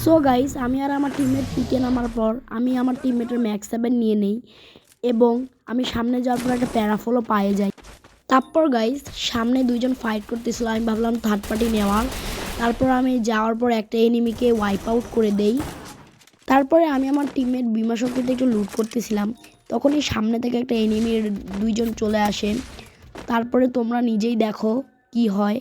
So guys, আমি আর আমার teammate পিকে নামার পর আমি আমার টিমমেটের ম্যাক্স 7 নিয়ে নেই এবং আমি সামনে যাওয়ার পর একটা প্যারাফলও পায়ে যাই। তারপর গাইস, সামনে দুইজন ফাইট করতেছিল, আমি ভাবলাম থার্ড পার্টি নেওয়ার। তারপর আমি যাওয়ার পর একটা এনিমিকে ওয়াইপ আউট করে দেই। তারপরে আমি আমার টিমমেট বিমা শক্তিতে একটু লুট করতেছিলাম, তখনই সামনে থেকে একটা এনিমির দুইজন চলে আসে। তারপরে তোমরা নিজেই দেখো কি হয়।